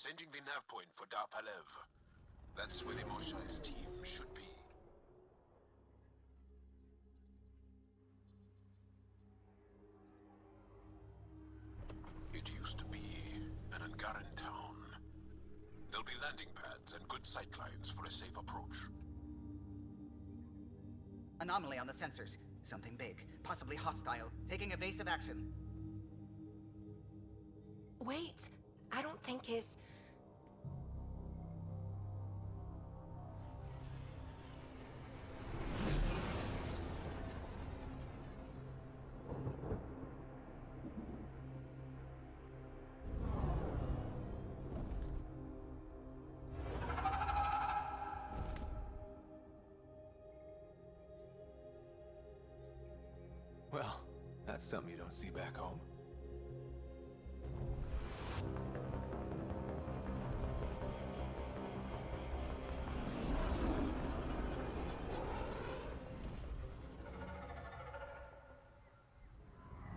Sending the nav point for Darpalev. That's where the Moshai's team should be. It used to be an Angaran town. There'll be landing pads and good sightlines for a safe approach. Anomaly on the sensors. Something big, possibly hostile, taking evasive action. Wait, I don't think his... Well, that's something you don't see back home.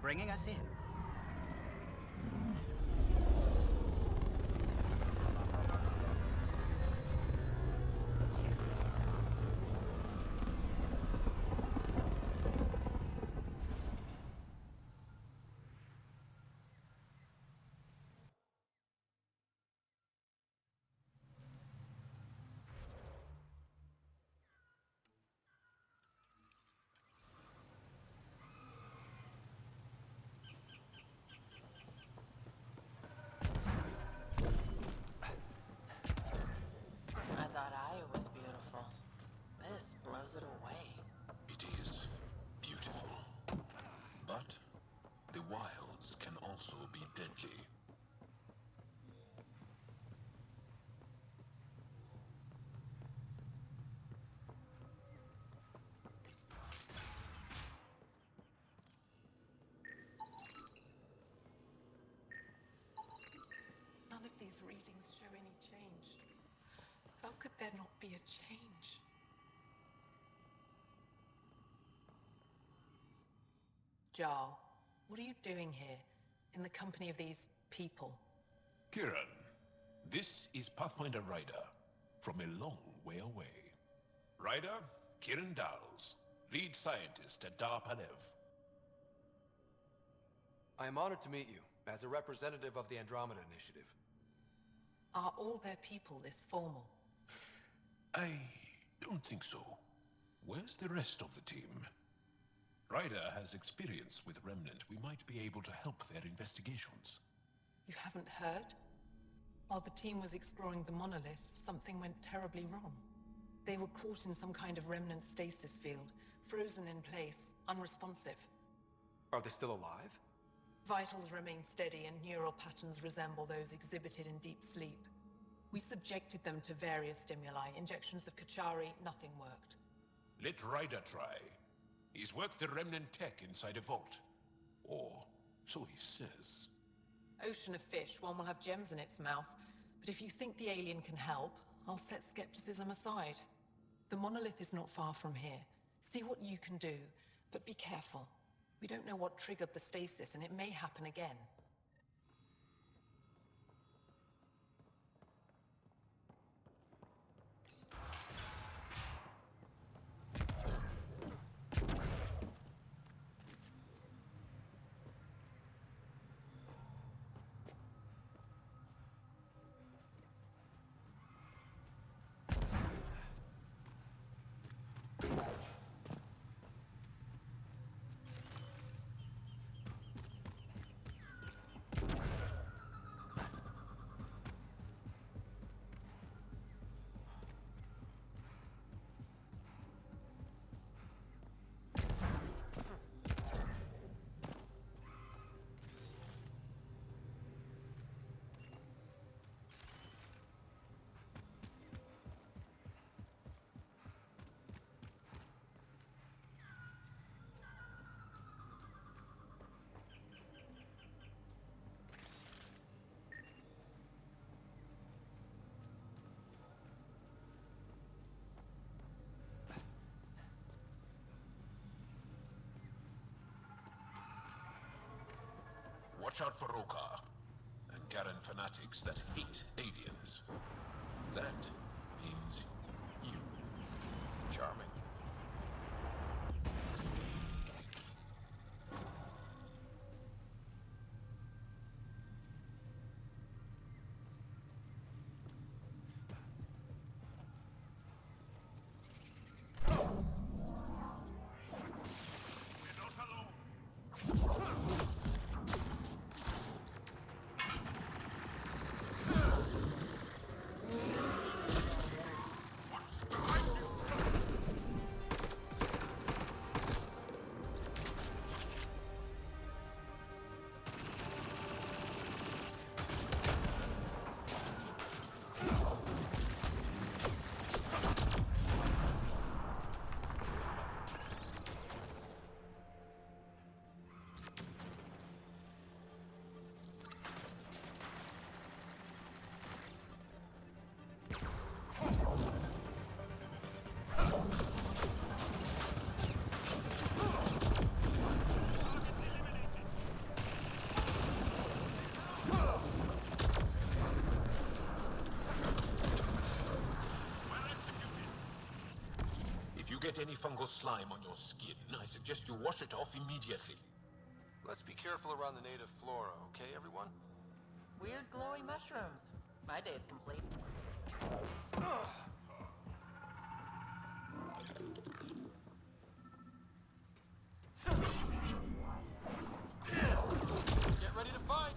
Bringing us in. I thought I was beautiful. This blows it away. It is beautiful. But the wilds can also be deadly. None of these readings show any change. How could there not be a change? Jarl, what are you doing here, in the company of these people? Kiran, this is Pathfinder Ryder, from a long way away. Ryder, Kiran Dals, lead scientist at Darpalev. I am honored to meet you, as a representative of the Andromeda Initiative. Are all their people this formal? I don't think so. Where's the rest of the team? Ryder has experience with Remnant. We might be able to help their investigations. You haven't heard? While the team was exploring the monolith, something went terribly wrong. They were caught in some kind of remnant stasis field, frozen in place, unresponsive. Are they still alive? Vitals remain steady and neural patterns resemble those exhibited in deep sleep. We subjected them to various stimuli, injections of Kachari, nothing worked. Let Ryder try. He's worked the remnant tech inside a vault. Or so he says. Ocean of fish, one will have gems in its mouth. But if you think the alien can help, I'll set skepticism aside. The monolith is not far from here. See what you can do, but be careful. We don't know what triggered the stasis, and it may happen again. Watch out for Roka. And Garen fanatics that hate aliens. That means you. Charming. If you get any fungal slime on your skin, I suggest you wash it off immediately. Let's be careful around the native flora, okay, everyone? Weird glowy mushrooms. My day's complete. Get ready to fight!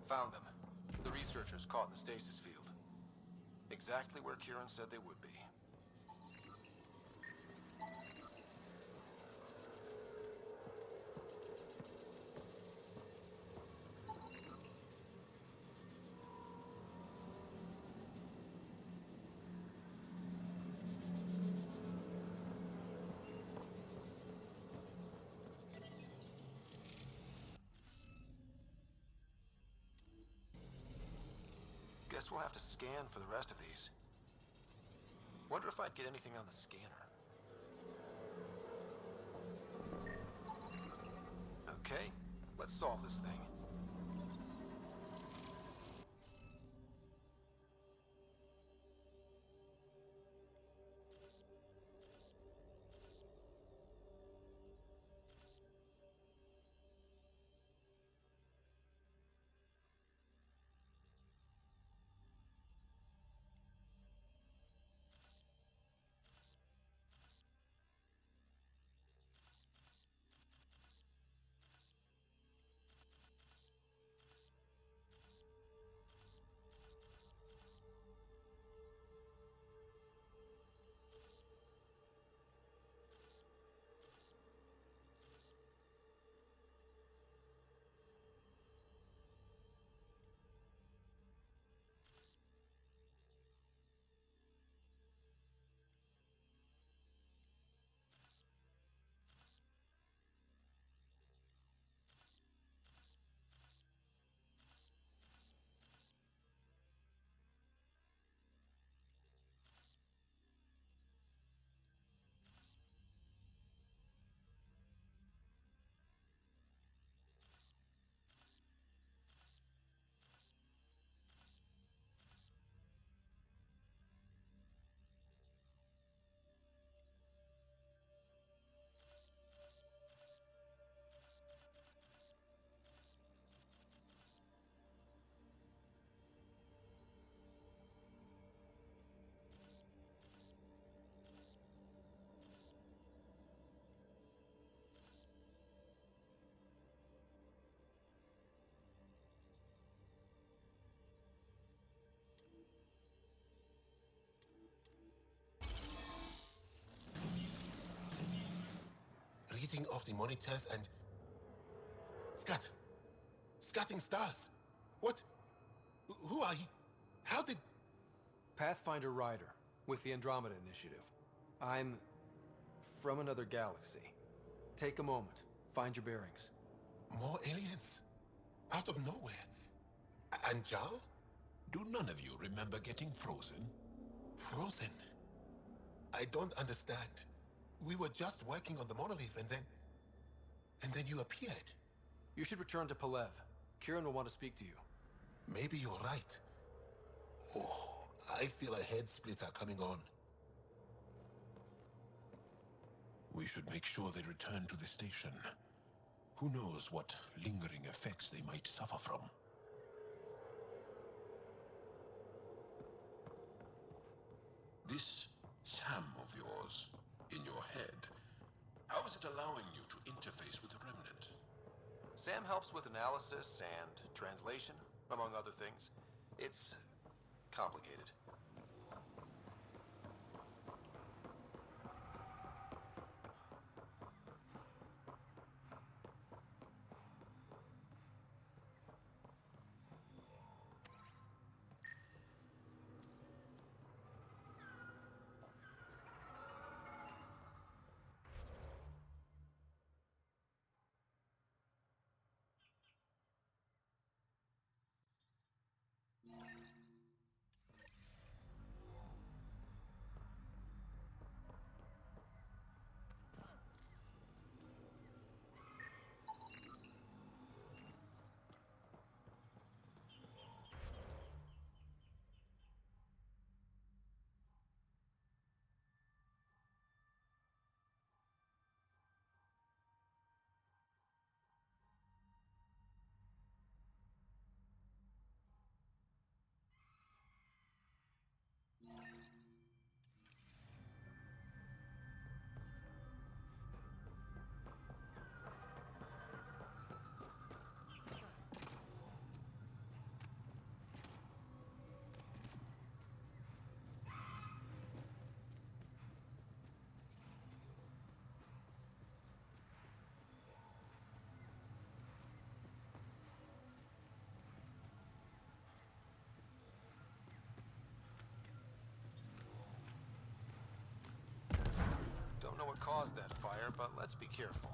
Found them. The researchers caught in the stasis field. Exactly where Kieran said they would be. Guess we'll have to scan for the rest of these. Wonder if I'd get anything on the scanner. Okay, let's solve this thing. Feeding off the monitors and... Scat! Scatting stars! What? Who are you? How did... Pathfinder Rider, with the Andromeda Initiative. I'm... from another galaxy. Take a moment. Find your bearings. More aliens? Out of nowhere? And Zhao? Do none of you remember getting frozen? Frozen? I don't understand. We were just working on the monolith and then... and then you appeared. You should return to Palev. Kieran will want to speak to you. Maybe you're right. Oh, I feel a head splitter coming on. We should make sure they return to the station. Who knows what lingering effects they might suffer from. This SAM of yours, in your head, how is it allowing you to interface with the Remnant? Sam helps with analysis and translation, among other things. It's complicated. Don't know what caused that fire, but let's be careful.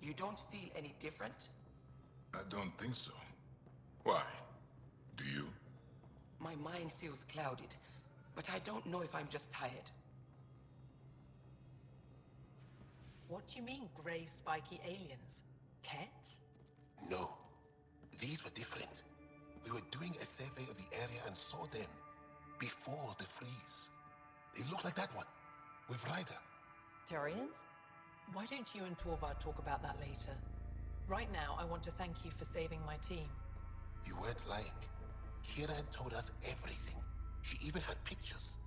You don't feel any different? I don't think so. Why? Do you? My mind feels clouded, but I don't know if I'm just tired. What do you mean, grey spiky aliens? Ket? No. These were different. We were doing a survey of the area and saw them before the freeze. They look like that one, with Ryder. Turians? Why don't you and Torvar talk about that later? Right now, I want to thank you for saving my team. You weren't lying. Kieran told us everything. She even had pictures.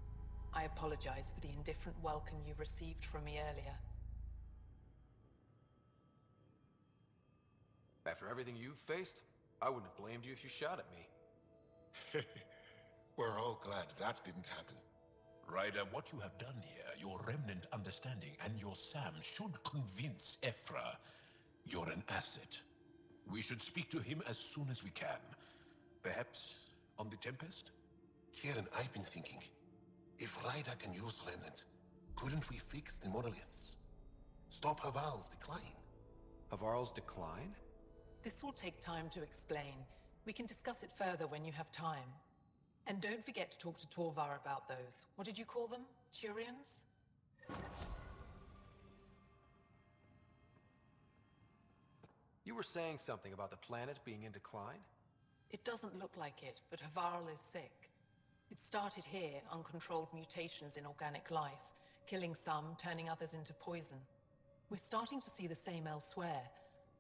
I apologize for the indifferent welcome you received from me earlier. After everything you've faced, I wouldn't have blamed you if you shot at me. We're all glad that didn't happen. Ryder, what you have done here, your remnant understanding and your SAM should convince Ephra you're an asset. We should speak to him as soon as we can. Perhaps on the Tempest? Kieran, I've been thinking. If Ryder can use remnant, couldn't we fix the monoliths? Stop Haval's decline? Havarl's decline? This will take time to explain. We can discuss it further when you have time. And don't forget to talk to Torvar about those. What did you call them? Turians? You were saying something about the planet being in decline? It doesn't look like it, but Havarl is sick. It started here, uncontrolled mutations in organic life, killing some, turning others into poison. We're starting to see the same elsewhere,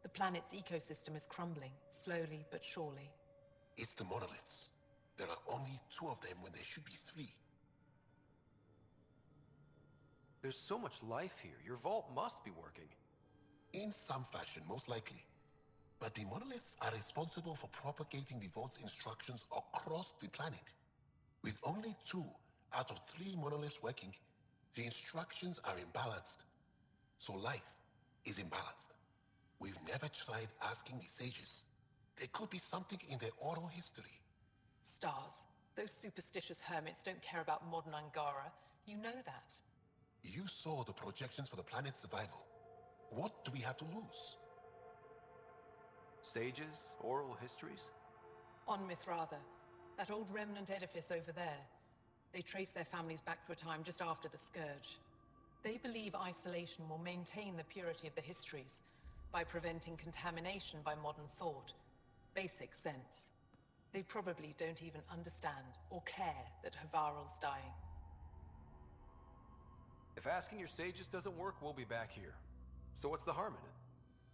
The planet's ecosystem is crumbling, slowly but surely. It's the monoliths. There are only 2 of them when there should be 3. There's so much life here. Your vault must be working. In some fashion, most likely. But the monoliths are responsible for propagating the vault's instructions across the planet. With only 2 out of 3 monoliths working, the instructions are imbalanced. So life is imbalanced. We've never tried asking the sages. There could be something in their oral history. Stars. Those superstitious hermits don't care about modern Angara. You know that. You saw the projections for the planet's survival. What do we have to lose? Sages? Oral histories? On Mithratha, that old remnant edifice over there. They trace their families back to a time just after the Scourge. They believe isolation will maintain the purity of the histories by preventing contamination by modern thought. Basic sense. They probably don't even understand or care that Havarl's dying. If asking your sages doesn't work, we'll be back here. So what's the harm in it?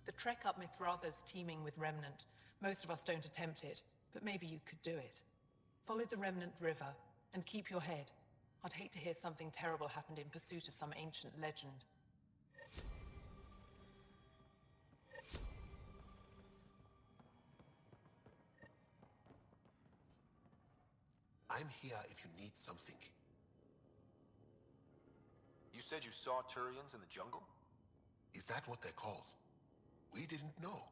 The trek up Mithratha's teeming with Remnant. Most of us don't attempt it, but maybe you could do it. Follow the Remnant River, and keep your head. I'd hate to hear something terrible happened in pursuit of some ancient legend. I'm here if you need something. You said you saw Turians in the jungle? Is that what they're called? We didn't know.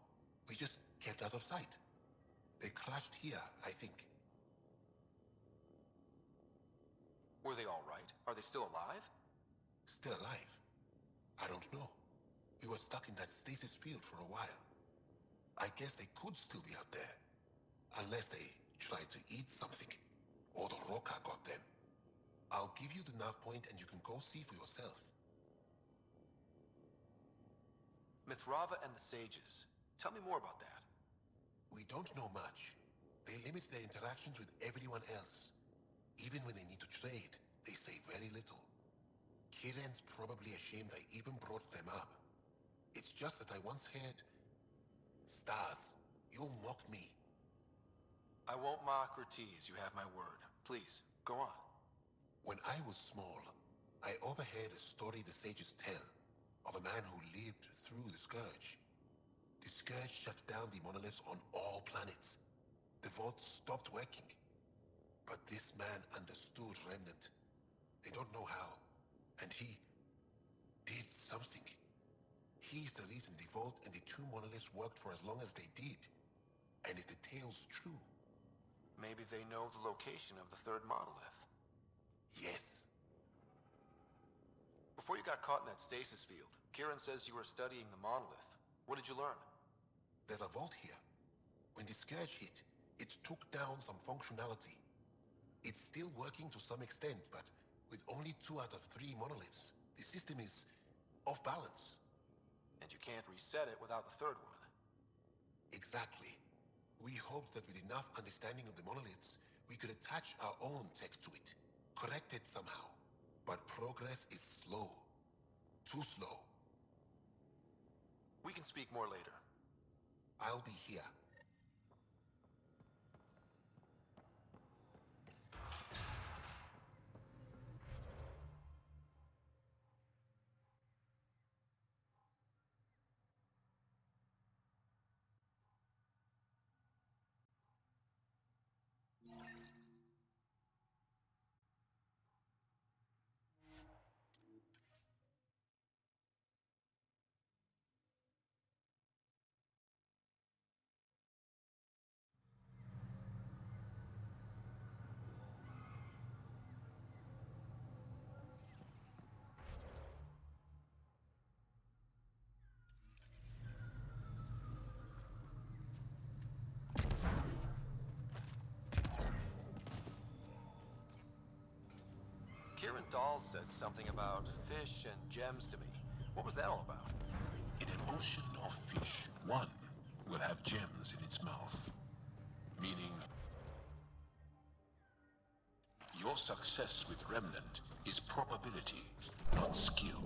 We just kept out of sight. They crashed here, I think. Were they all right? Are they still alive? Still alive? I don't know. We were stuck in that stasis field for a while. I guess they could still be out there. Unless they tried to eat something. Or the Roca got them. I'll give you the nav point and you can go see for yourself. Mithratha and the sages. Tell me more about that. We don't know much. They limit their interactions with everyone else. Even when they need to trade, they say very little. Kiren's probably ashamed I even brought them up. It's just that I once heard... Stars, you'll mock me. I won't mock or tease, you have my word. Please, go on. When I was small, I overheard a story the sages tell of a man who lived through the Scourge. The Scourge shut down the monoliths on all planets. The vault stopped working. But this man understood Remnant. They don't know how. And he did something. He's the reason the vault and the 2 monoliths worked for as long as they did. And if the tale's true... Maybe they know the location of the 3rd monolith. Yes. Before you got caught in that stasis field, Kiren says you were studying the monolith. What did you learn? There's a vault here. When the Scourge hit, it took down some functionality. It's still working to some extent, but with only 2 out of 3 monoliths, the system is off balance. And you can't reset it without the 3rd one. Exactly. We hoped that with enough understanding of the monoliths, we could attach our own tech to it, correct it somehow. But progress is slow. Too slow. We can speak more later. I'll be here. Kiren Dahl said something about fish and gems to me. What was that all about? In an ocean of fish, one will have gems in its mouth. Meaning... your success with Remnant is probability, not skill.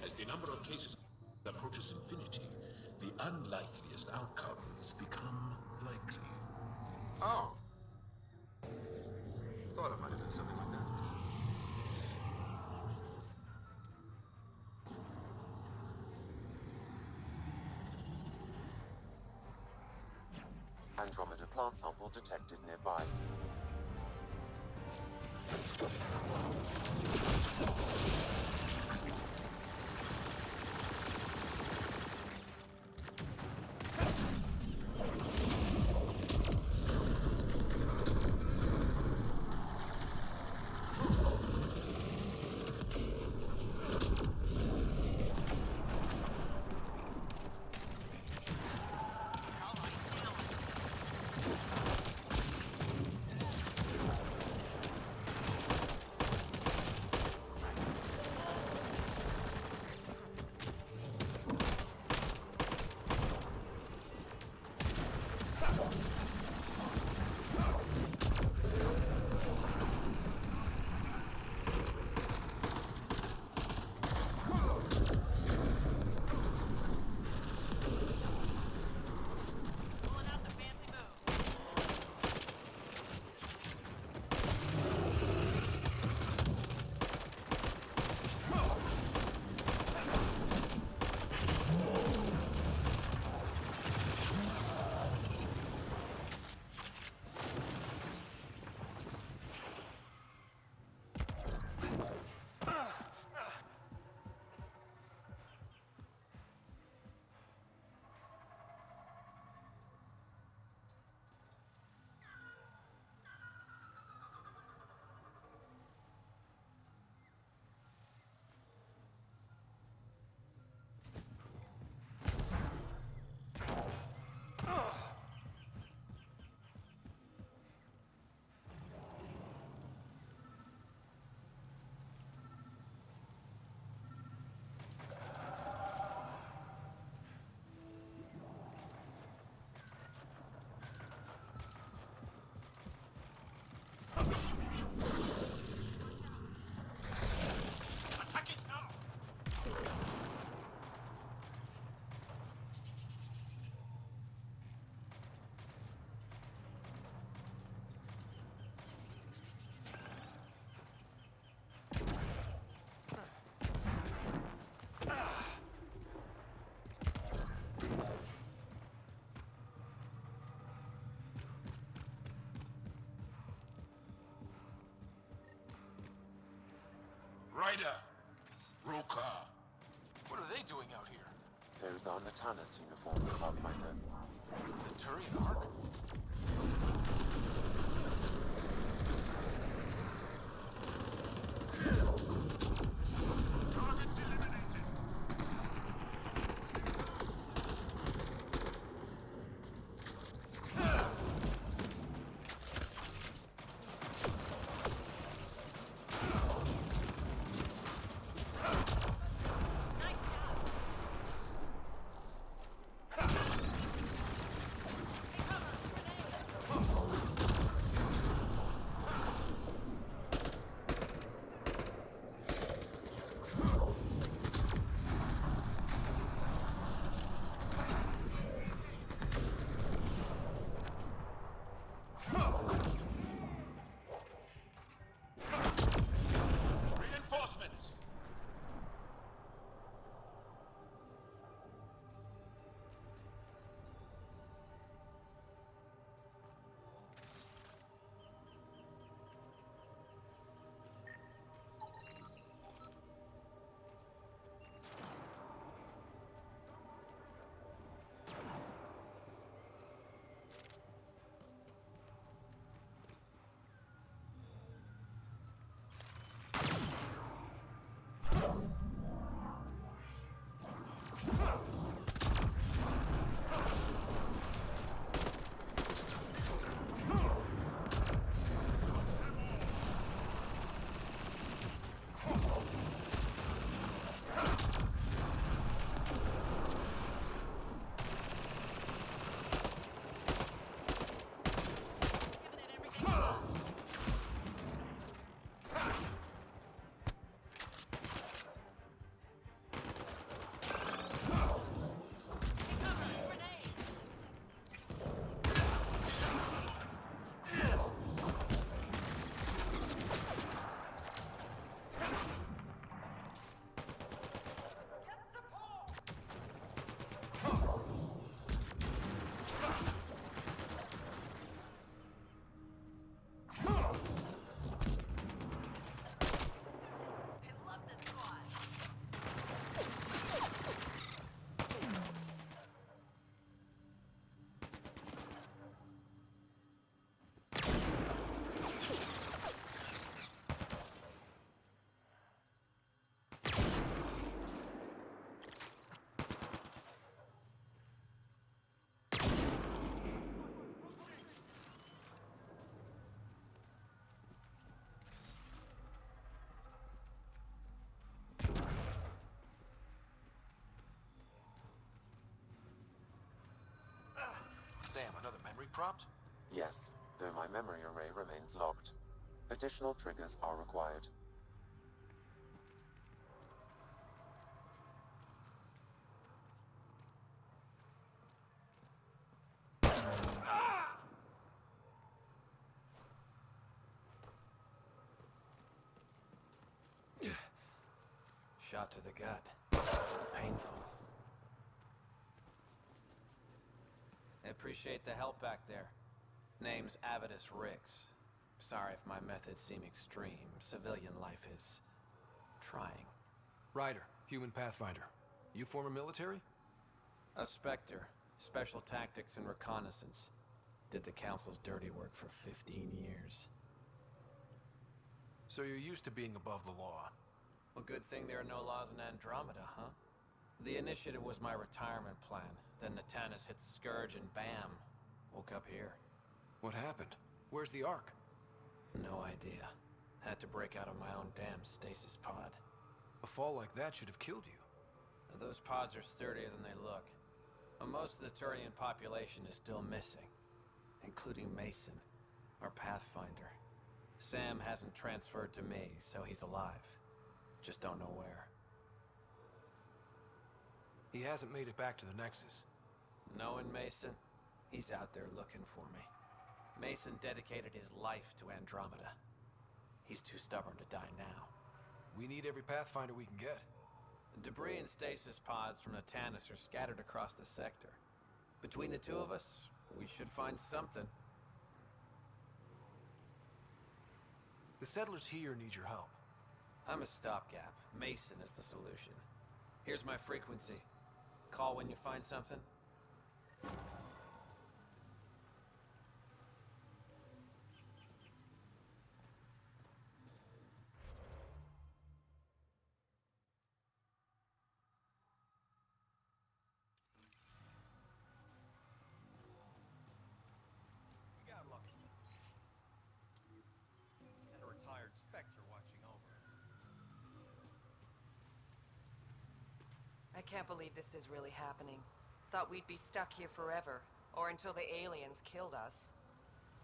As the number of cases approaches infinity, the unlikely Andromeda plant sample detected nearby. Ryder! Roka! What are they doing out here? Those are Natana's uniforms, Pathfinder. The Turian Ark? Reinforcements! Sam, another memory prompt? Yes, though my memory array remains locked. Additional triggers are required. Shot to the gut. Painful. I appreciate the help back there. Name's Avidus Rix. Sorry if my methods seem extreme. Civilian life is... trying. Ryder, human pathfinder. You former military? A Spectre. Special tactics and reconnaissance. Did the Council's dirty work for 15 years. So you're used to being above the law. Well, good thing there are no laws in Andromeda, huh? The initiative was my retirement plan. Then Natanus hit the Scourge and bam! Woke up here. What happened? Where's the Ark? No idea. Had to break out of my own damn stasis pod. A fall like that should have killed you. Those pods are sturdier than they look. But most of the Turian population is still missing. Including Mason, our Pathfinder. Sam hasn't transferred to me, so he's alive. Just don't know where. He hasn't made it back to the Nexus. Knowing Mason, he's out there looking for me. Mason dedicated his life to Andromeda. He's too stubborn to die now. We need every Pathfinder we can get. The debris and stasis pods from Natanus are scattered across the sector. Between the two of us, we should find something. The settlers here need your help. I'm a stopgap. Mason is the solution. Here's my frequency. Call when you find something. We got lucky. And a retired Spectre watching over us. I can't believe this is really happening. Thought we'd be stuck here forever, or until the aliens killed us.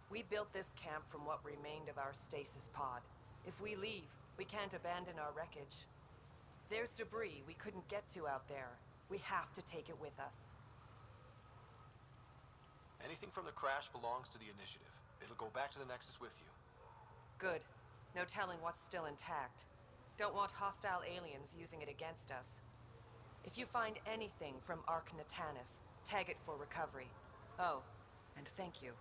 We built this camp from what remained of our stasis pod. If we leave, we can't abandon our wreckage. There's debris we couldn't get to out there. We have to take it with us. Anything from the crash belongs to the initiative. It'll go back to the Nexus with you. Good. No telling what's still intact. Don't want hostile aliens using it against us. If you find anything from Ark Natanus, tag it for recovery. Oh, and thank you.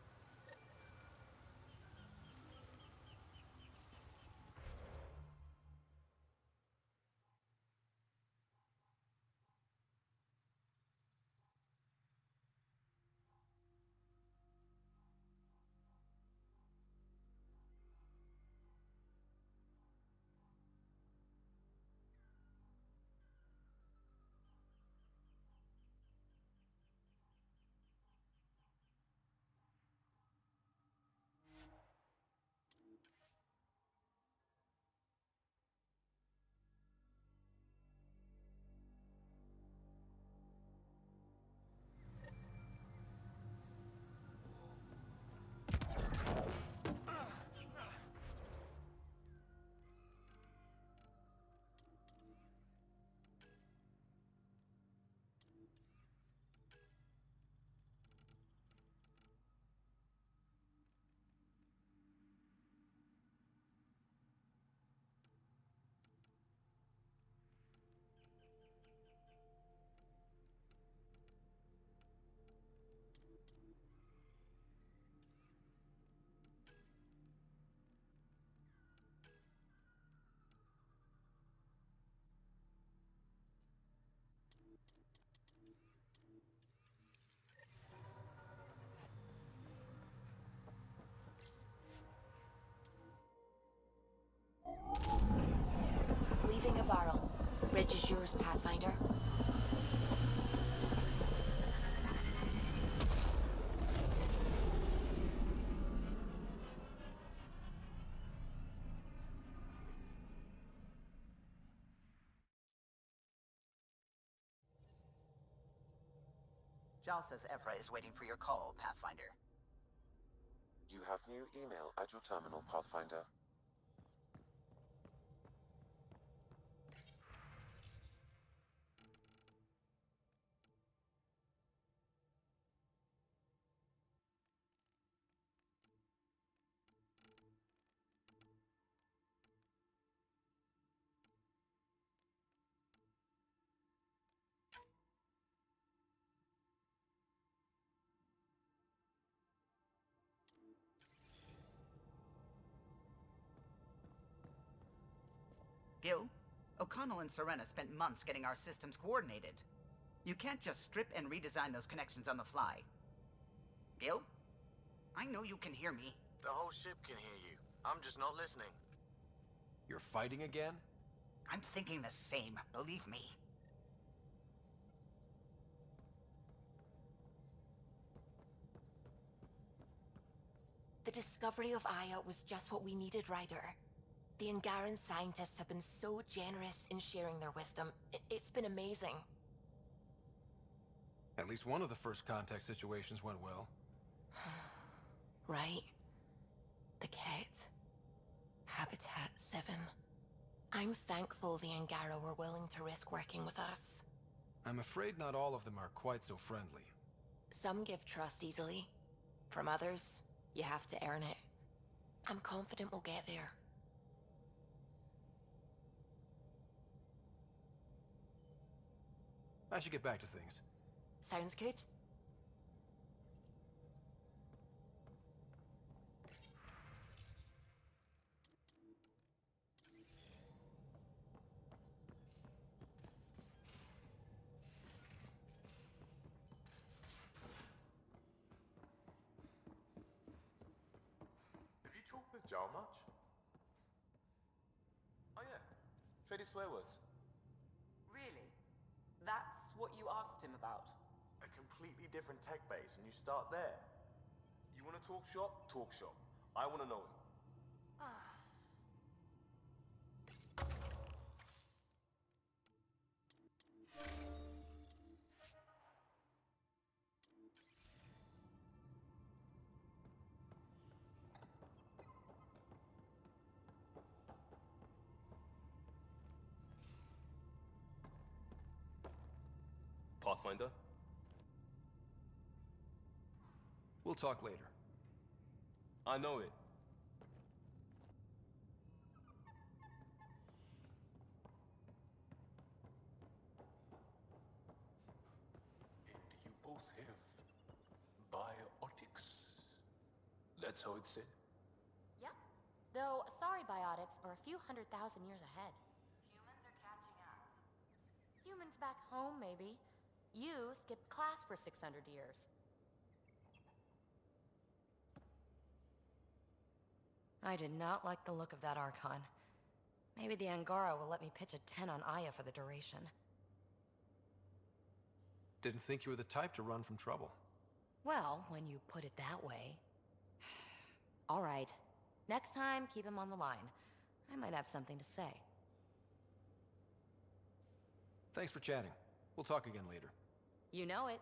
Leaving Avaril. Reg is yours, Pathfinder. Jal says Ephra is waiting for your call, Pathfinder. You have new email at your terminal, Pathfinder. Gil, O'Connell and Serena spent months getting our systems coordinated. You can't just strip and redesign those connections on the fly. Gil? I know you can hear me. The whole ship can hear you. I'm just not listening. You're fighting again? I'm thinking the same, believe me. The discovery of Aya was just what we needed, Ryder. The Angaran scientists have been so generous in sharing their wisdom. It's been amazing. At least one of the first contact situations went well. Right? The Ket. Habitat 7. I'm thankful the Angara were willing to risk working with us. I'm afraid not all of them are quite so friendly. Some give trust easily. From others, you have to earn it. I'm confident we'll get there. I should get back to things. Sounds good. Have you talked with Jarl much? Oh yeah, traded swear words. Really? That's what you asked him about? A completely different tech base, and you start there. You want to talk shop? Talk shop. I want to know him. Pathfinder? We'll talk later. I know it. And you both have biotics. That's how it's said. Yep. Though, sorry biotics are a few 100,000 years ahead. Humans are catching up. Humans back home, maybe. You skipped class for 600 years. I did not like the look of that Archon. Maybe the Angara will let me pitch a 10 on Aya for the duration. Didn't think you were the type to run from trouble. Well, when you put it that way. All right. Next time, keep him on the line. I might have something to say. Thanks for chatting. We'll talk again later. You know it.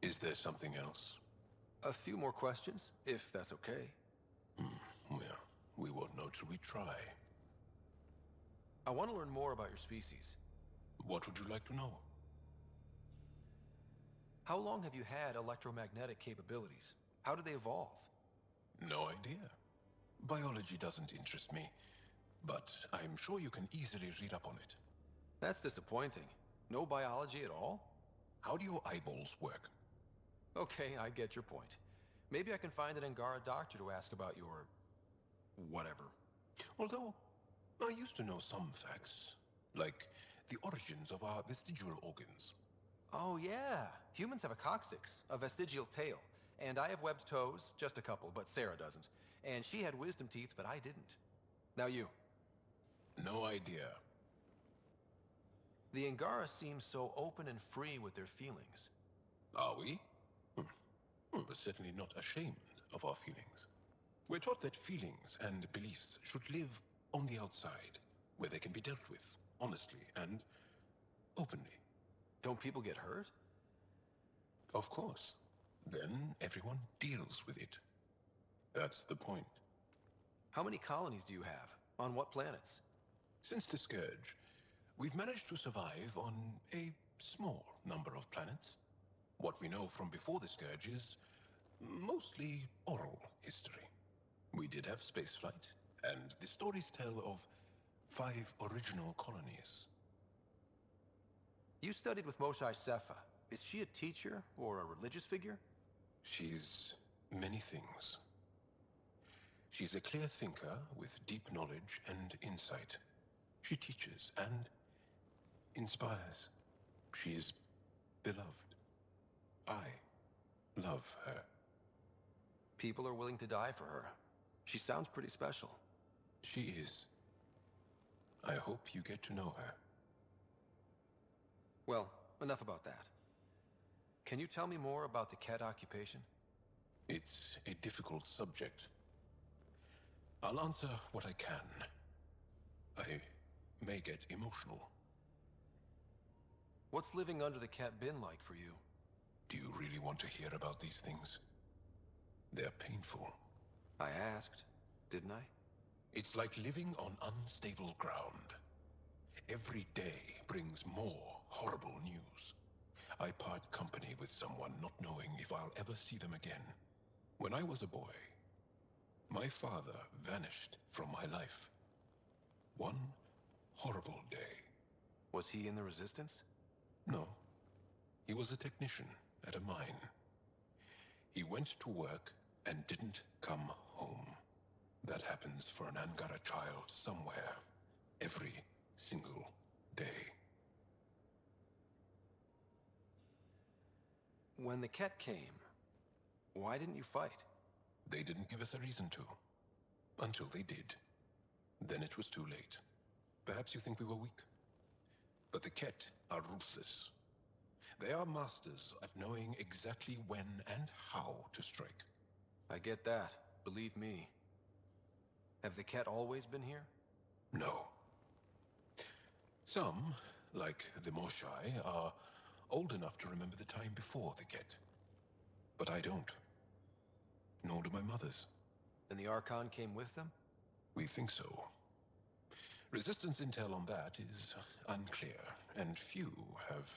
Is there something else? A few more questions, if that's okay. Well, we won't know till we try. I want to learn more about your species. What would you like to know? How long have you had electromagnetic capabilities? How did they evolve? No idea. Biology doesn't interest me, but I'm sure you can easily read up on it. That's disappointing. No biology at all? How do your eyeballs work? Okay, I get your point. Maybe I can find an Angara doctor to ask about your... whatever. Although, I used to know some facts, like the origins of our vestigial organs. Oh yeah, humans have a coccyx, a vestigial tail, and I have webbed toes, just a couple, but Sarah doesn't. And she had wisdom teeth, but I didn't. Now you. No idea. The Angara seem so open and free with their feelings. Are we? We're certainly not ashamed of our feelings. We're taught that feelings and beliefs should live on the outside, where they can be dealt with, honestly and openly. Don't people get hurt? Of course. Then everyone deals with it. That's the point. How many colonies do you have? On what planets? Since the Scourge, we've managed to survive on a small number of planets. What we know from before the Scourge is mostly oral history. We did have spaceflight, and the stories tell of 5 original colonies. You studied with Moshae Sepha. Is she a teacher or a religious figure? She's many things. She's a clear thinker with deep knowledge and insight. She teaches and inspires. She's beloved. I love her. People are willing to die for her. She sounds pretty special. She is. I hope you get to know her. Well, enough about that. Can you tell me more about the Ket occupation? It's a difficult subject. I'll answer what I can. I may get emotional. What's living under the Ket been like for you? Do you really want to hear about these things? They're painful. I asked, didn't I? It's like living on unstable ground. Every day brings more horrible news. I part company with someone not knowing if I'll ever see them again. When I was a boy, my father vanished from my life. One horrible day. Was he in the Resistance? No. He was a technician at a mine. He went to work and didn't come home. That happens for an Angara child somewhere, every single day. When the Ket came, why didn't you fight? They didn't give us a reason to. Until they did. Then it was too late. Perhaps you think we were weak. But the Ket are ruthless. They are masters at knowing exactly when and how to strike. I get that. Believe me. Have the Ket always been here? No. Some, like the Moshae, are old enough to remember the time before the Ket. But I don't. Nor do my mothers. And the Archon came with them? We think so. Resistance intel on that is unclear, and few have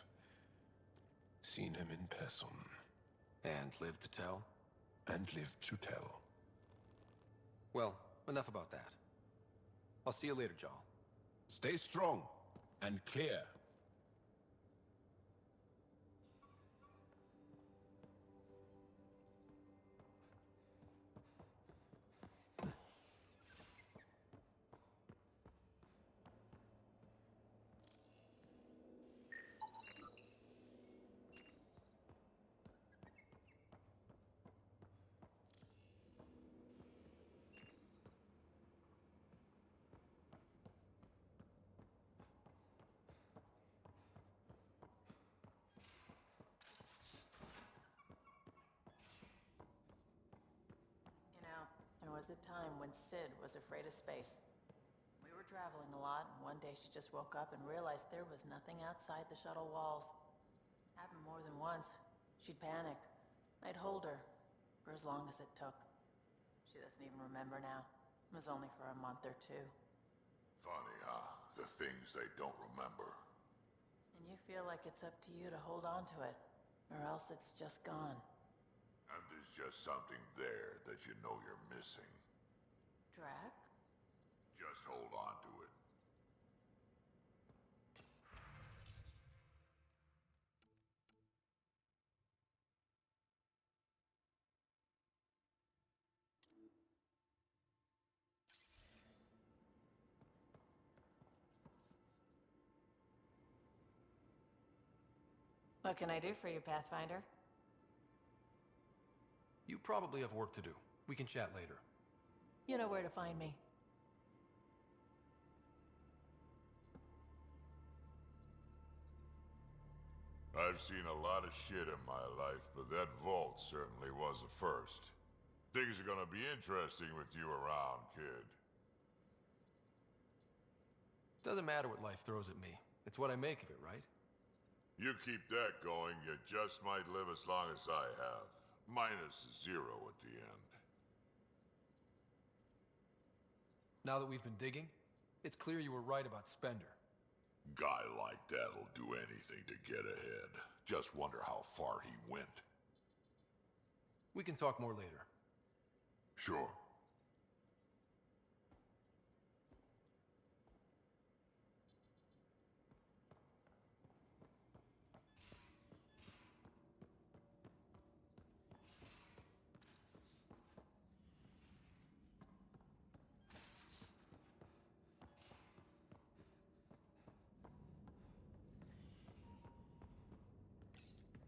seen him in person. And lived to tell? And lived to tell. Well, enough about that. I'll see you later, Jarl. Stay strong and clear. There was a time when Sid was afraid of space. We were traveling a lot, and one day she just woke up and realized there was nothing outside the shuttle walls. Happened more than once. She'd panic. I'd hold her, for as long as it took. She doesn't even remember now. It was only for a month or two. Funny, huh? The things they don't remember. And you feel like it's up to you to hold on to it, or else it's just gone. And there's just something there that you know you're missing. Drac? Just hold on to it. What can I do for you, Pathfinder? You probably have work to do. We can chat later. You know where to find me. I've seen a lot of shit in my life, but that vault certainly was a first. Things are gonna be interesting with you around, kid. Doesn't matter what life throws at me. It's what I make of it, right? You keep that going, you just might live as long as I have. Minus 0 at the end. Now that we've been digging, it's clear you were right about Spender. Guy like that'll do anything to get ahead. Just wonder how far he went. We can talk more later. Sure.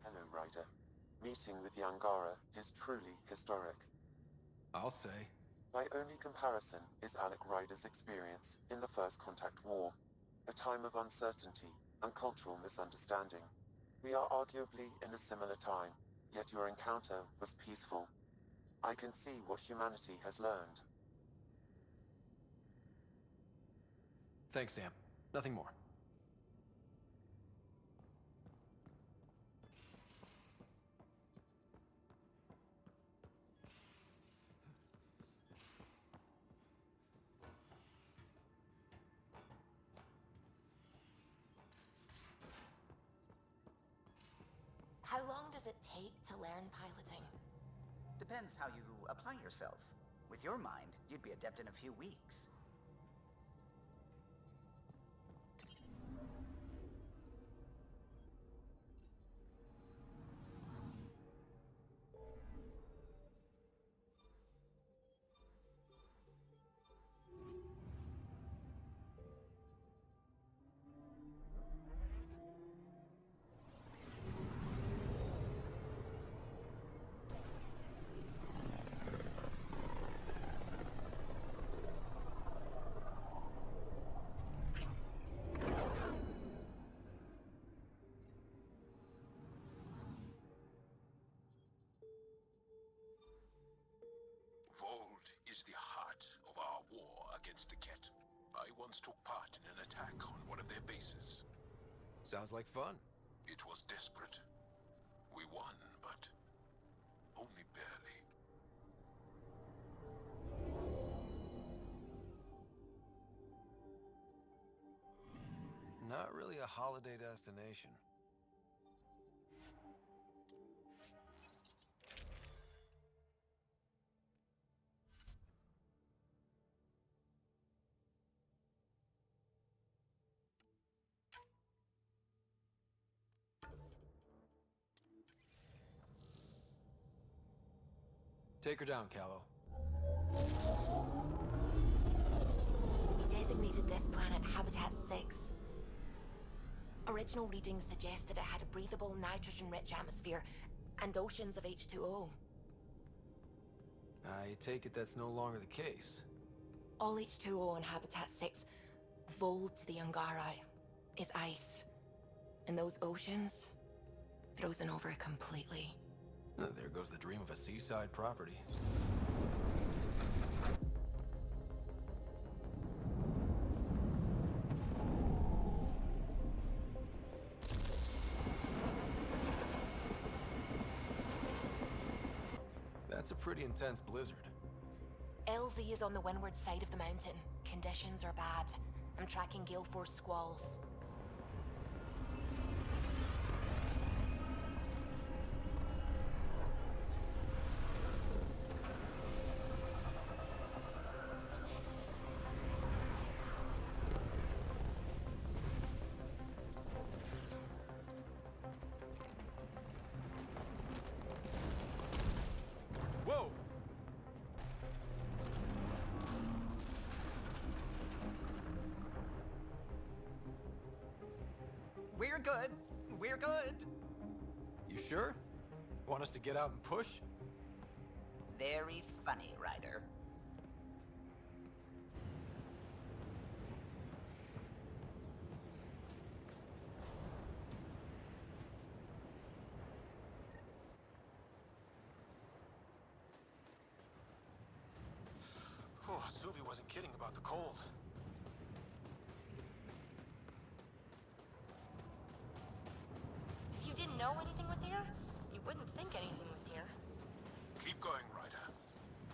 Hello, Ryder. Meeting with the Angara is truly historic. I'll say. My only comparison is Alec Ryder's experience in the First Contact War, a time of uncertainty and cultural misunderstanding. We are arguably in a similar time, yet your encounter was peaceful. I can see what humanity has learned. Thanks, Sam. Nothing more. How long does it take to learn piloting? Depends how you apply yourself. With your mind, you'd be adept in a few weeks. Vold is the heart of our war against the Ket. I once took part in an attack on one of their bases. Sounds like fun. It was desperate. We won, but only barely. Not really a holiday destination. Take her down, Callow. We designated this planet Habitat 6. Original readings suggest that it had a breathable, nitrogen-rich atmosphere and oceans of H2O. I take it that's no longer the case. All H2O on Habitat 6, Vold to the Angara, is ice. And those oceans, frozen over completely. There goes the dream of a seaside property. That's a pretty intense blizzard. LZ is on the windward side of the mountain. Conditions are bad. I'm tracking gale force squalls. Whoa! We're good. We're good. You sure? Want us to get out and push? Very funny, Ryder. kidding about the cold. If you didn't know anything was here, you wouldn't think anything was here. Keep going, Ryder.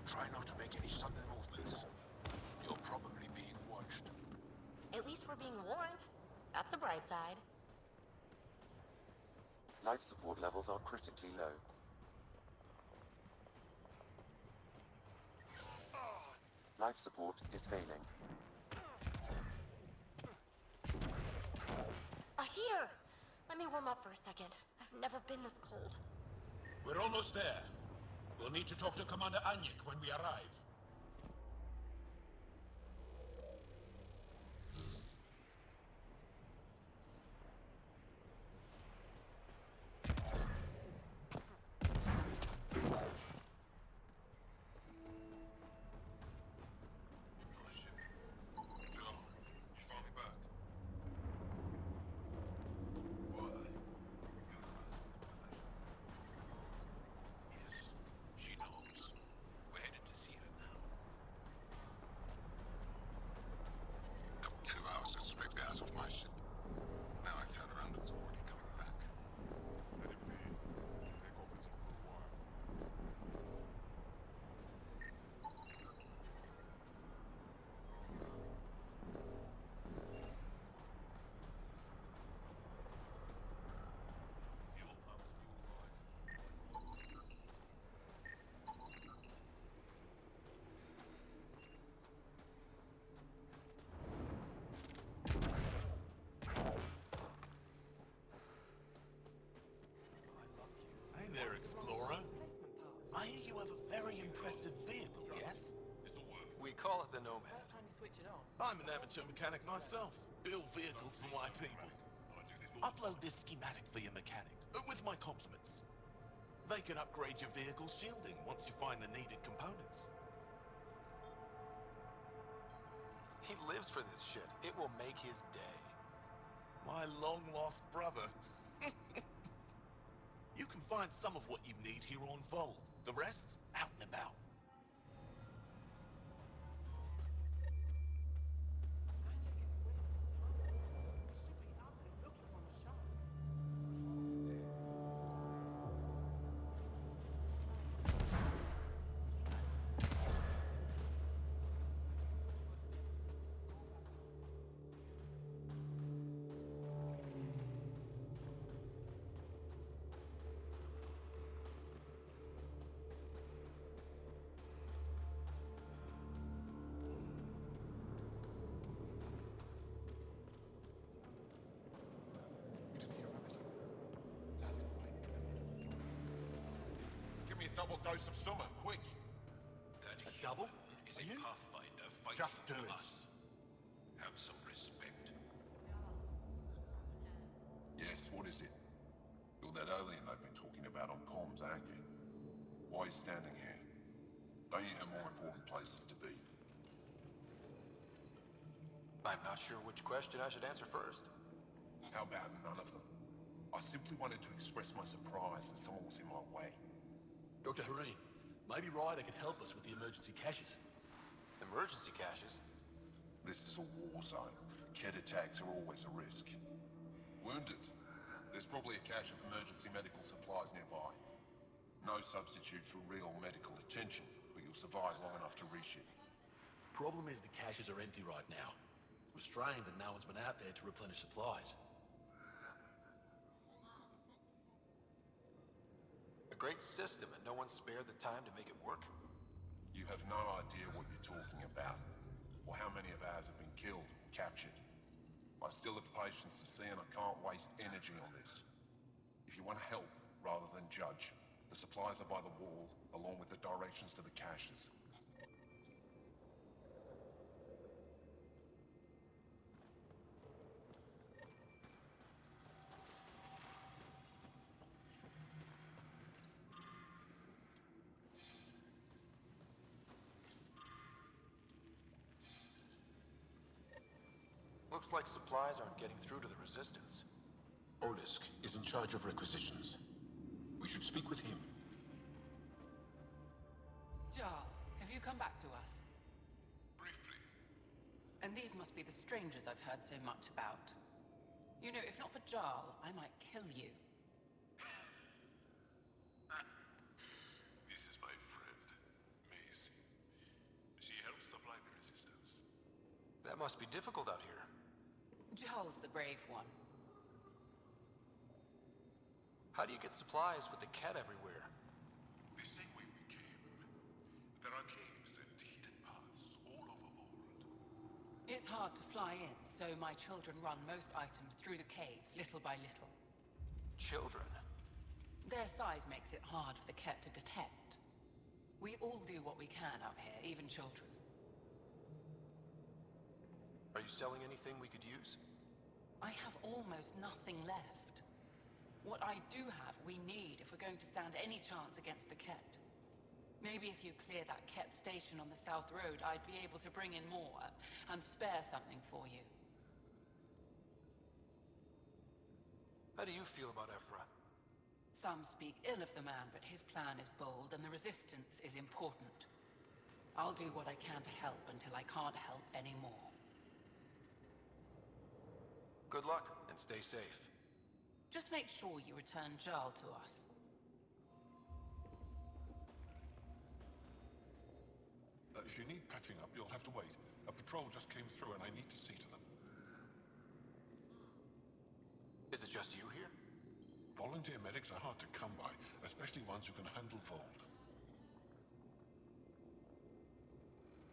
Try not to make any sudden movements. You're probably being watched. At least we're being warned. That's a bright side. Life support levels are critically low. Life support is failing. Here! Let me warm up for a second. I've never been this cold. We're almost there. We'll need to talk to Commander Anyik when we arrive. There, Explorer. I hear you have a very impressive vehicle, yes? We call it the Nomad. I'm an amateur mechanic myself. Build vehicles for my people. Upload this schematic for your mechanic, with my compliments. They can upgrade your vehicle's shielding once you find the needed components. He lives for this shit. It will make his day. My long-lost brother. You can find some of what you need here on Vold. The rest, out and about. Double dose of summer, quick! A double? Is a pathfinder fighting Just do it. us. Have some respect. Yes, what is it? You're that alien they've been talking about on comms, aren't you? Why are you standing here? Don't you have more important places to be? I'm not sure which question I should answer first. How about none of them? I simply wanted to express my surprise that someone was in my way. Dr. Hareen, maybe Ryder could help us with the emergency caches. Emergency caches? This is a war zone. Kett attacks are always a risk. Wounded? There's probably a cache of emergency medical supplies nearby. No substitute for real medical attention, but you'll survive long enough to reach it. Problem is the caches are empty right now. We're strained and no one's been out there to replenish supplies. Great system, and no one spared the time to make it work? You have no idea what you're talking about, or how many of ours have been killed or captured. I still have patience to see, and I can't waste energy on this. If you want to help, rather than judge, the supplies are by the wall, along with the directions to the caches. Looks like supplies aren't getting through to the Resistance. Olisk is in charge of requisitions. We should speak with him. Jarl, have you come back to us? Briefly. And these must be the strangers I've heard so much about. You know, if not for Jarl, I might kill you. This is my friend, Macy. She helps supply the resistance. That must be difficult out here. Jarl's the brave one. How do you get supplies with the cat everywhere? The same way we came. There are caves and hidden paths all over Vold. It's hard to fly in, so my children run most items through the caves, little by little. Children? Their size makes it hard for the Ket to detect. We all do what we can out here, even children. Are you selling anything we could use? I have almost nothing left. What I do have, we need if we're going to stand any chance against the Ket. Maybe if you clear that Ket station on the South Road, I'd be able to bring in more and spare something for you. How do you feel about Ephra? Some speak ill of the man, but his plan is bold and the resistance is important. I'll do what I can to help until I can't help anymore. Good luck, and stay safe. Just make sure you return Jarl to us. If you need patching up, you'll have to wait. A patrol just came through and I need to see to them. Is it just you here? Volunteer medics are hard to come by, especially ones who can handle Vold.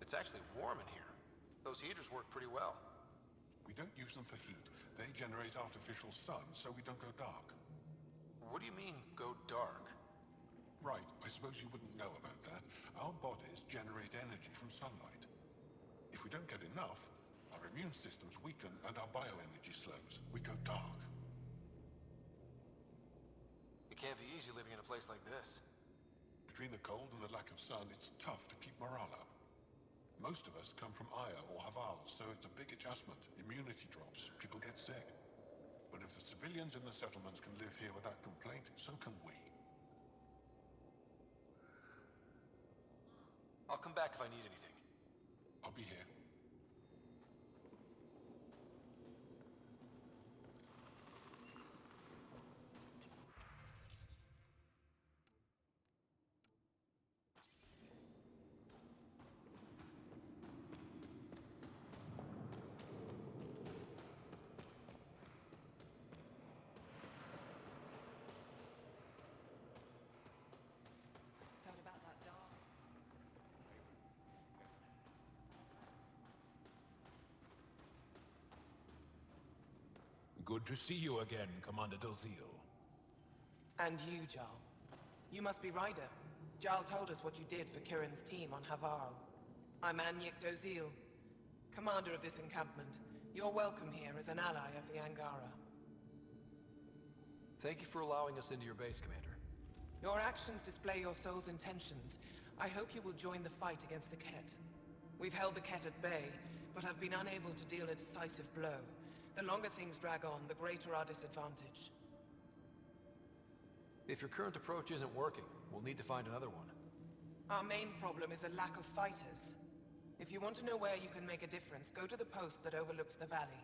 It's actually warm in here. Those heaters work pretty well. We don't use them for heat. They generate artificial sun, so we don't go dark. What do you mean, go dark? Right, I suppose you wouldn't know about that. Our bodies generate energy from sunlight. If we don't get enough, our immune systems weaken and our bioenergy slows. We go dark. It can't be easy living in a place like this. Between the cold and the lack of sun, it's tough to keep morale up. Most of us come from Aya or Haval, so it's a big adjustment. Immunity drops, people get sick. But if the civilians in the settlements can live here without complaint, so can we. I'll come back if I need anything. I'll be here. Heard about that dog? Good to see you again, Commander Dozil. And you, Jarl. You must be Ryder. Jarl told us what you did for Kirin's team on Havarl. I'm Anyek Dozil, commander of this encampment. You're welcome here as an ally of the Angara. Thank you for allowing us into your base, Commander. Your actions display your soul's intentions. I hope you will join the fight against the Ket. We've held the Ket at bay, but have been unable to deal a decisive blow. The longer things drag on, the greater our disadvantage. If your current approach isn't working, we'll need to find another one. Our main problem is a lack of fighters. If you want to know where you can make a difference, go to the post that overlooks the valley.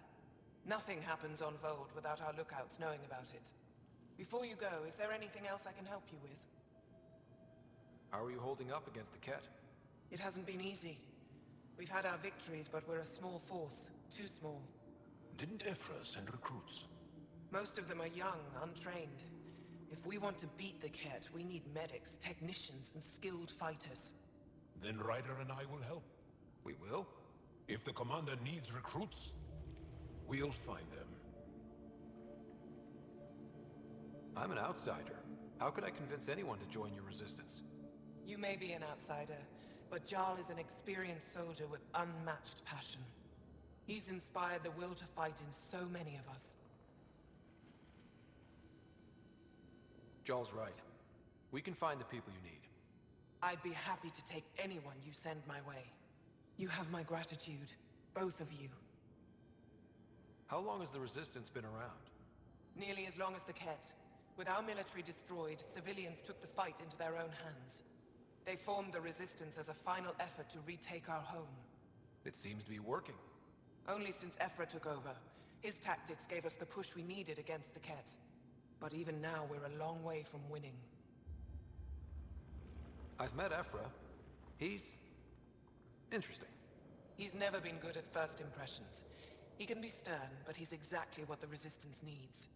Nothing happens on Vold without our lookouts knowing about it. Before you go, is there anything else I can help you with? How are you holding up against the Ket? It hasn't been easy. We've had our victories, but we're a small force. Too small. Didn't Ephra send recruits? Most of them are young, untrained. If we want to beat the Ket, we need medics, technicians, and skilled fighters. Then Ryder and I will help. We will? If the commander needs recruits, we'll find them. I'm an outsider. How could I convince anyone to join your resistance? You may be an outsider, but Jarl is an experienced soldier with unmatched passion. He's inspired the will to fight in so many of us. Jarl's right. We can find the people you need. I'd be happy to take anyone you send my way. You have my gratitude, both of you. How long has the Resistance been around? Nearly as long as the Ket. With our military destroyed, civilians took the fight into their own hands. They formed the Resistance as a final effort to retake our home. It seems to be working. Only since Ephra took over. His tactics gave us the push we needed against the Ket. But even now, we're a long way from winning. I've met Ephra. He's... interesting. He's never been good at first impressions. He can be stern, but he's exactly what the Resistance needs.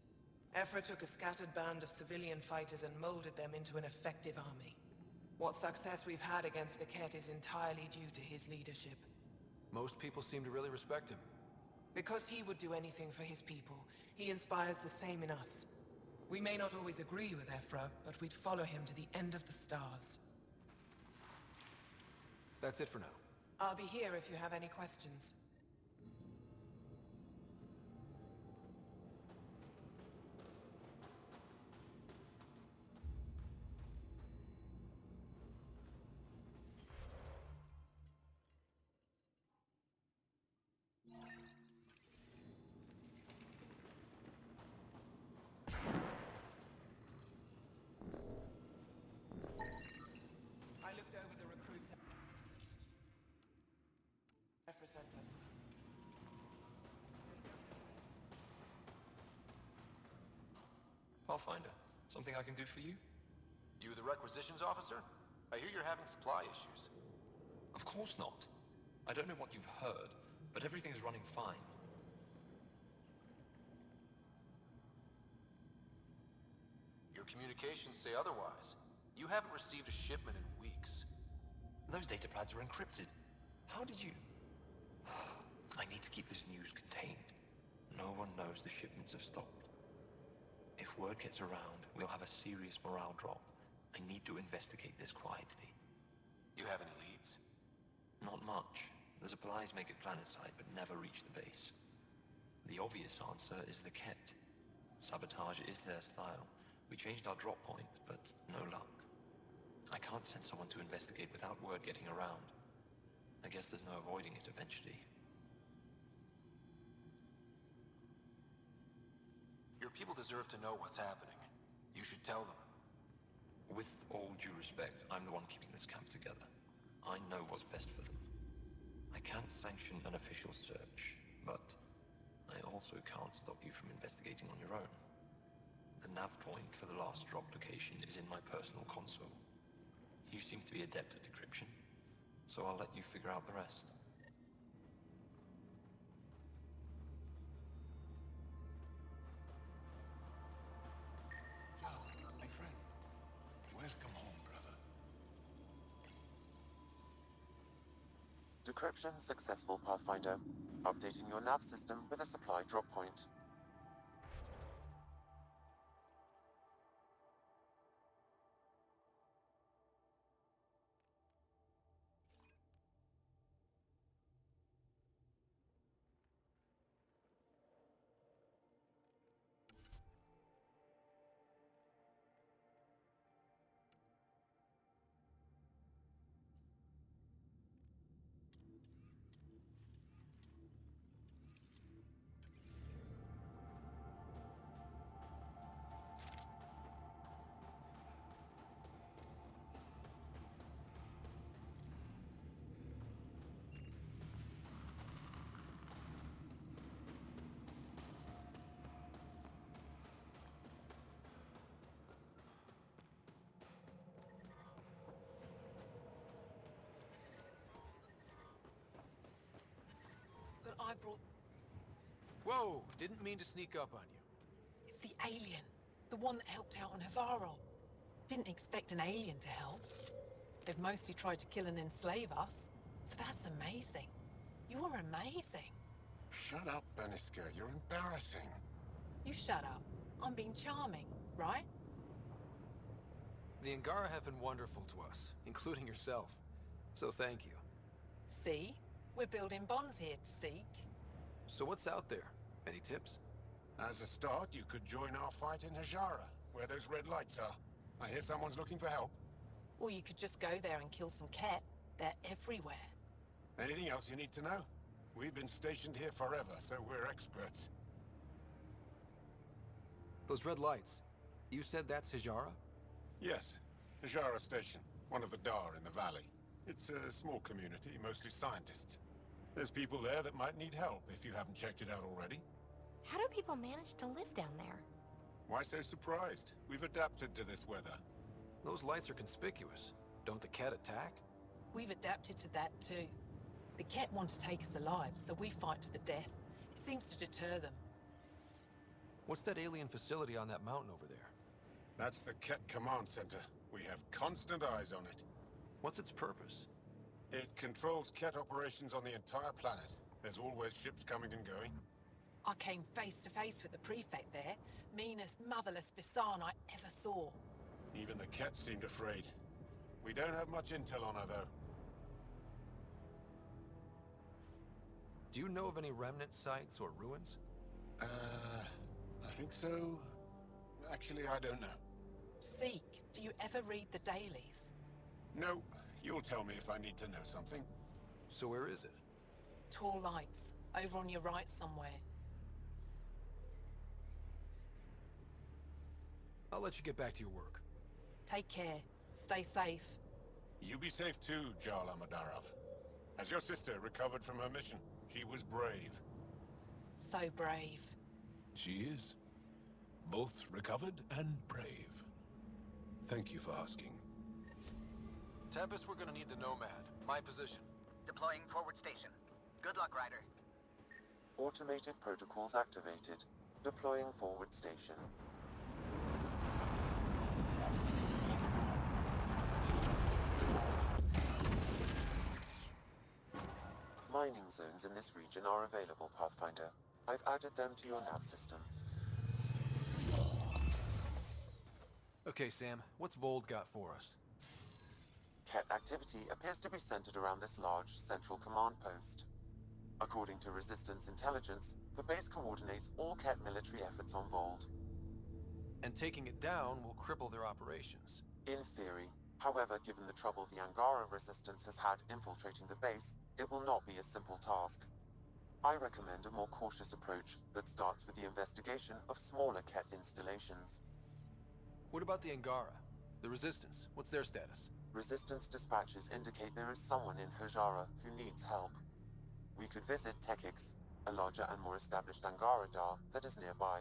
Ephra took a scattered band of civilian fighters and molded them into an effective army. What success we've had against the Ket is entirely due to his leadership. Most people seem to really respect him. Because he would do anything for his people, he inspires the same in us. We may not always agree with Ephra, but we'd follow him to the end of the stars. That's it for now. I'll be here if you have any questions. I looked over the recruits. Represent us. Pathfinder, something I can do for you? You the requisitions officer? I hear you're having supply issues. Of course not. I don't know what you've heard, but everything is running fine. Your communications say otherwise. You haven't received a shipment in weeks. Those data pads are encrypted. How did you... I need to keep this news contained. No one knows the shipments have stopped. If word gets around, we'll have a serious morale drop. I need to investigate this quietly. You have any leads? Not much. The supplies make it planetside, but never reach the base. The obvious answer is the Ket. Sabotage is their style. We changed our drop point, but no luck. I can't send someone to investigate without word getting around. I guess there's no avoiding it eventually. Your people deserve to know what's happening. You should tell them. With all due respect, I'm the one keeping this camp together. I know what's best for them. I can't sanction an official search, but I also can't stop you from investigating on your own. The nav point for the last drop location is in my personal console. You seem to be adept at decryption, so I'll let you figure out the rest. Yo, my friend. Welcome home, brother. Decryption successful, Pathfinder. Updating your nav system with a supply drop point. But I brought... Whoa! Didn't mean to sneak up on you. It's the alien. The one that helped out on Havarl. Didn't expect an alien to help. They've mostly tried to kill and enslave us. So that's amazing. You are amazing. Shut up, Beniska. You're embarrassing. You shut up. I'm being charming, right? The Angara have been wonderful to us, including yourself. So thank you. See? We're building bonds here to seek. So what's out there? Any tips? As a start, you could join our fight in Hajara, where those red lights are. I hear someone's looking for help. Or you could just go there and kill some Ket. They're everywhere. Anything else you need to know? We've been stationed here forever, so we're experts. Those red lights. You said that's Hijara? Yes. Hajara Station, one of the Dar in the valley. It's a small community, mostly scientists. There's people there that might need help if you haven't checked it out already. How do people manage to live down there? Why so surprised? We've adapted to this weather. Those lights are conspicuous. Don't the Kett attack? We've adapted to that too. The Kett want to take us alive, so we fight to the death. It seems to deter them. What's that alien facility on that mountain over there? That's the Kett Command Center. We have constant eyes on it. What's its purpose? It controls Kett operations on the entire planet. There's always ships coming and going. I came face to face with the prefect there. Meanest, motherless Visan I ever saw. Even the Kett seemed afraid. We don't have much intel on her, though. Do you know of any remnant sites or ruins? I think so. Actually, I don't know. Seek, do you ever read the dailies? No. You'll tell me if I need to know something. So where is it? Tall lights, over on your right somewhere. I'll let you get back to your work. Take care. Stay safe. You be safe too, Jarl Amadarov. Has your sister recovered from her mission? She was brave. So brave. She is. Both recovered and brave. Thank you for asking. Tempest, we're gonna need the Nomad. My position. Deploying forward station. Good luck, Ryder. Automated protocols activated. Deploying forward station. Mining zones in this region are available, Pathfinder. I've added them to your nav system. Okay, Sam. What's Vold got for us? Kett activity appears to be centered around this large central command post. According to Resistance intelligence, the base coordinates all Kett military efforts on Vold. And taking it down will cripple their operations. In theory. However, given the trouble the Angara Resistance has had infiltrating the base, it will not be a simple task. I recommend a more cautious approach that starts with the investigation of smaller Kett installations. What about the Angara? The Resistance, what's their status? Resistance dispatches indicate there is someone in Hajara who needs help. We could visit Tekix, a larger and more established Angara Dar that is nearby.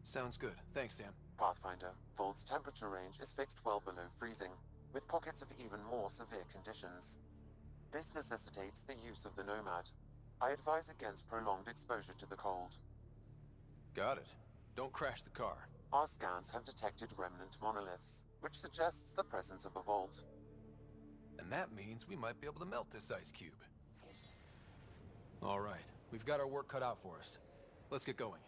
Sounds good. Thanks, Sam. Pathfinder, Vold's temperature range is fixed well below freezing, with pockets of even more severe conditions. This necessitates the use of the Nomad. I advise against prolonged exposure to the cold. Got it. Don't crash the car. Our scans have detected remnant monoliths, which suggests the presence of a vault. And that means we might be able to melt this ice cube. All right, we've got our work cut out for us. Let's get going.